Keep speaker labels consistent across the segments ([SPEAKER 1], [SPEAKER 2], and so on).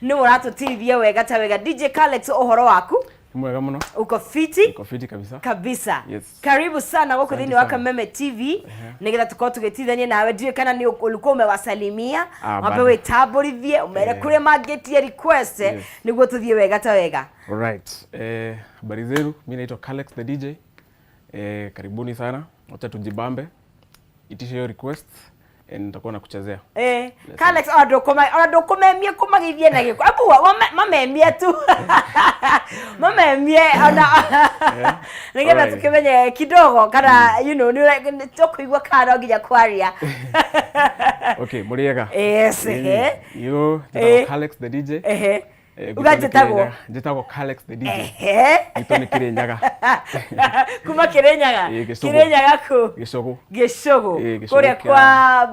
[SPEAKER 1] Ni murato TV wega ta wega DJ Kalex ohoro waku
[SPEAKER 2] mwega muno
[SPEAKER 1] uko fiti
[SPEAKER 2] kabisa
[SPEAKER 1] yes. Karibu sana wako thini wa Kameme TV nigetha tukao tugitithanie nawe ndiwe kana ni ulikuwa umewasalimia wapewe taborithie umere kure magetie request niguo tuthie wega ta wega.
[SPEAKER 2] Alright, habari zenu, mimi naitwa Kalex the DJ. Karibuni sana, wacha tujibambe, itishe hiyo request nitakuwa nakuchezea.
[SPEAKER 1] Kalex adokomemie kumagithie na giko abu mamemie tu mamemie ona nigetha tukimenye kidogo kana you know ni tokuigwa kana nginya kwaria.
[SPEAKER 2] Okay, muriega.
[SPEAKER 1] Yes,
[SPEAKER 2] yo Kalex the DJ. Njitagwo Kalex the DJ. Ito ni Kirinyaga.
[SPEAKER 1] Kuma Kirinyaga. Kirinyaga ku. Gicogo. Kuria kwa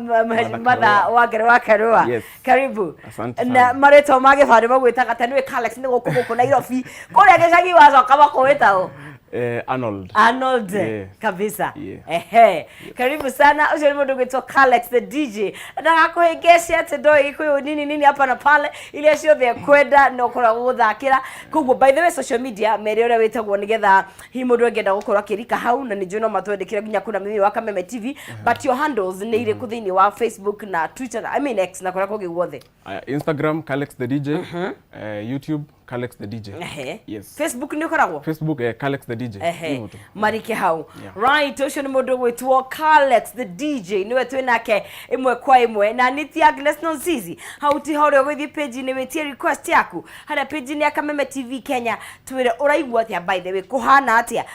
[SPEAKER 1] mother wagere wakarua. Karibu.
[SPEAKER 2] Asante
[SPEAKER 1] sana. Na mareto mage fare magwitaga tani we Kalex ni gukuguku Nairobi. Kuria gicagi wacoka bakwitao. Arnold kabisa. Karibu sana. Ucio ni mundu gwitwo Kalex the DJ. Ndagakuhengecia ati ndoi ikuyu nini hapa na pale ile acio the kwenda no kora guthakira kuguo. By the way, social media mere ore wetagwo nigetha hi mundu ngenda gukorwa kirika hau na nijuno matwendekira ginya kuna mimi wa Kameme TV but your handles ni ire kuthini wa Facebook na Twitter, I mean X na kora kogi guothe.
[SPEAKER 2] Instagram Kalex the DJ, YouTube Kalex the DJ. Yes.
[SPEAKER 1] Facebook ni koragwo?
[SPEAKER 2] Facebook Kalex the DJ.
[SPEAKER 1] Marike hau. Right, ucio ni mundu gwitwo Kalex the DJ. Niwe twinake imwe kwa imwe na niti Agnes Nonsizi. Hauti hore gwithi page ni wetie request yaku. Hada page ni ya Kameme TV Kenya. Twire uraigwa atia by the way kuhana atia.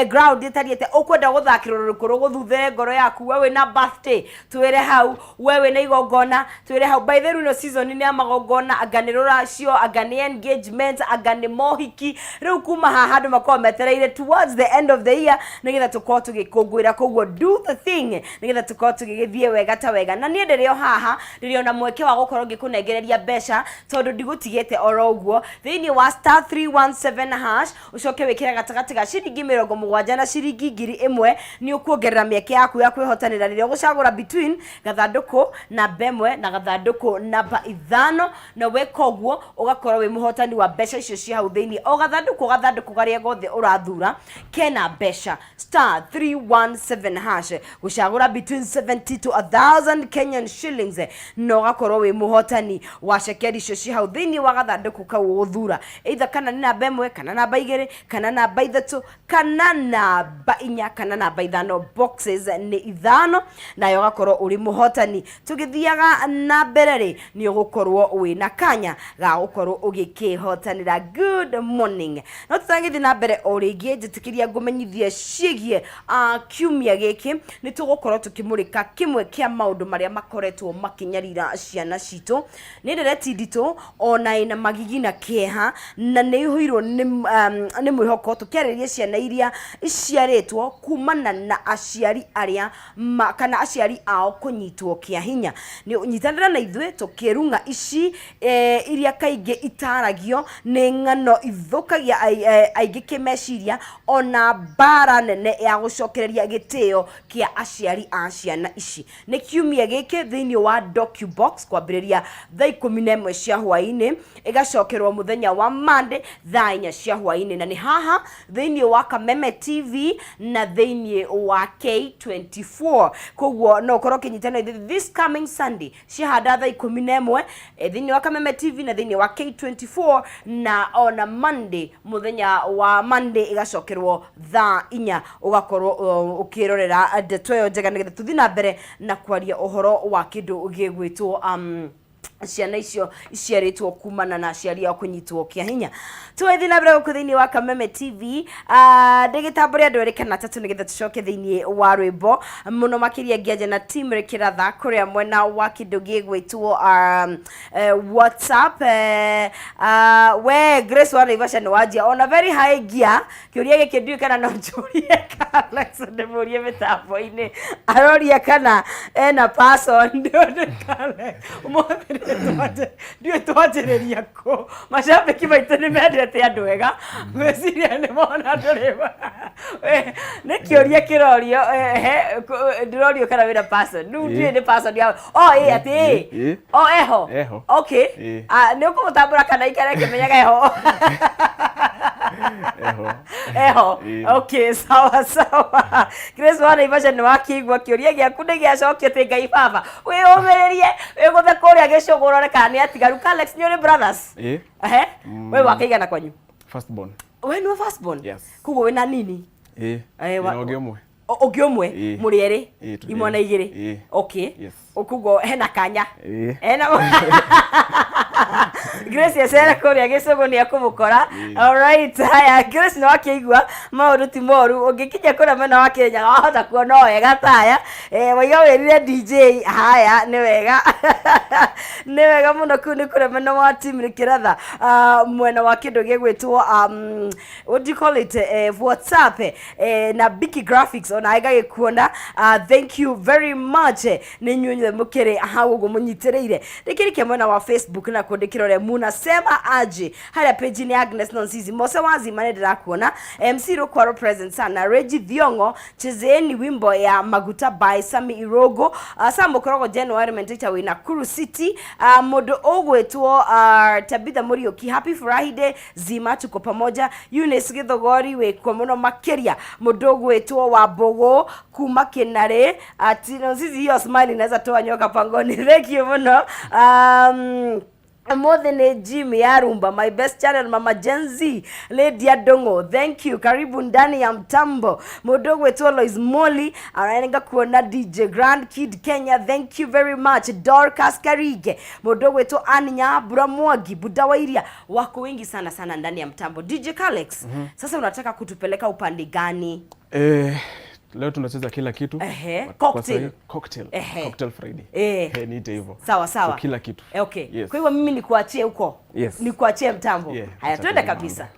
[SPEAKER 1] Ground itariete ukwenda guthakira rukuru guthuthere ngoro yaku wewe na birthday. Twire hau wewe na igongona. Twire hau by the way no season ni ya magongona aganirora cio agani engagement agane mohiki riu kuma handu makwa metereire towards the end of the year nigetha tukoo tugikungwira koguo do the thing nigetha tukoo tugigithie wega ta wega na nie ndirio haha ndirio na mweke wa gukorwo ngikunengereria besha tondu ndigutigete oro uguo thini wa *317# ucoke wikira gatagati ga ciringi 70 na ciringi 1000 ni ukuongerera mieke yaku ya kwihotanira ririo gucagura between gathanduku na bemwe na gathanduku namba 5 na weka uguo ugakorwo wi muhotani wa besha icio cia hau thini o gathanduku garia gothe urathura kena besha *317# gucagura between 70 to 1000 Kenyan shillings no gakorwo wi muhotani wa shekeri icio cia hau thini wa gathanduku kau uthura either kana ni namba 1 kana namba 2 kana namba 3 kana namba 4 kana namba 5 boxes ni 5 na yo gakorwo uri muhotani tugithiaga na mbere ni ugukorwo wi na kanya ga gukorwo ugikihotanira. Good morning. No tutangithi na mbere oringi njitikiria ngumenyithie cigie kiumia giki ni tugukorwo tukimurika kimwe kia maundu maria makoretwo makinyarira ciana citu ni ndereti ndito ona ina magigi na kieha na ni ihuirwo ni mwihoko tukiareria ciana iria iciaritwo kumana na aciari aria kana aciari ao kunyitwo kia hinya ni unyitanira na ithwe tukirunga ici iria kainge itaragio ni ngano ithukagia aingi kimeciria ona bara nene ya gucokereria gitio kia aciari a ciana ici ni kiumia giki thini wa docubox kwambiriria thaa 11 cia hwaini igacokerwo muthenya wa Monday thaa 4 cia hwaini na ni haha thini wa Kameme TV na thini wa K24 koguo no korwo kinyitana this coming Sunday cia hada thaa 11 thini wa Kameme TV na thini wa K24 na ona Monday muthenya wa Monday igacokerwo thaa 4 ugakorwo ukirorera ndeto yo njega nigetha tuthina mbere na kwaria uhoro wa kindu gigwitwo ciana icio iciaritwo kumana na aciari ao kunyitwo kia hinya twethi na mbere kuthini wa Kameme TV ndigitamburia andu eri kana tatu nigetha tucoke thini wa rwimbo muno makiria ngiaje na team rekiratha kuria mwena wa kindu gigwitwo WhatsApp we Grace wa Naivasha ni wajia ona very high gear kiuria giki ndiu kana no njurie Kalex ndemurie mitambo-ini aroria kana ena person ndio Kalex ndiye twajereria ko mashabiki baitu ni mendete andu wega gweciria ni mona ndureba nikioria kirorio ndirorio kana wina person nu ndiye ni person ya ati eho okay ni ukumutambura kana ikare kimenyaga eho eho okay sawa Grace wana ibasha ni wakigwa kioria giaku ni giacokio te Ngai baba we umererie we guthe kuria gicogorore kana ni atigaru Alex ni brothers we wakaigana kwanyu
[SPEAKER 2] first born
[SPEAKER 1] we ni first born
[SPEAKER 2] yes
[SPEAKER 1] kugo we na nini ogiomwe muri eri imwana igiri okay okugo hena kanya hena Grace yesera kuria gicogo ni akumukora all right haya Grace no akigwa mauru ti moru ungikinya kura mena wa Kenya wahota kuona wega taya waiga werire DJ haya ni wega muno kuni kura mena wa team rikiratha mwena wa kindu gigwitwo what do you call it WhatsApp na Biki Graphics ona aiga gikuona thank you very much ni nyunye mukire hau gumunyitirire rikirike mwena wa Facebook na kundikirore muna sema aje haria page ni Agnes Nonsizi mose wazi mane ndirakuona MC Rokwaro present sana Reggie Thiongo chezeni wimbo ya Maguta by Sami Irogo Sambo Korogo January Mentita wina Kuru City modo ogwetwo Tabitha Murioki Happy Friday zima tuko pamoja Eunice Githogori we kwa muno makeria modo ogwetwo wa Bogo kuma Kenare Nonsizi hiyo smile inaweza toa nyoka pangoni thank you muno Modene Jimmy Arumba my best channel Mama Jenzi Lady Adongo thank you karibu ndani ya mtambo Modogo Etolo is Molly anaenga kuona DJ Grand Kid Kenya thank you very much Dorcas Karige Modogo Eto Anya Buramwagi Budawairia wako wengi sana ndani ya mtambo DJ Alex sasa unataka kutupeleka upande gani
[SPEAKER 2] leo tunacheza kila kitu cocktail Friday niite hivyo
[SPEAKER 1] sawa
[SPEAKER 2] so, kila kitu
[SPEAKER 1] okay yes. Kwa hivyo mimi nikuachie huko nikuachie mtambo haya twende kabisa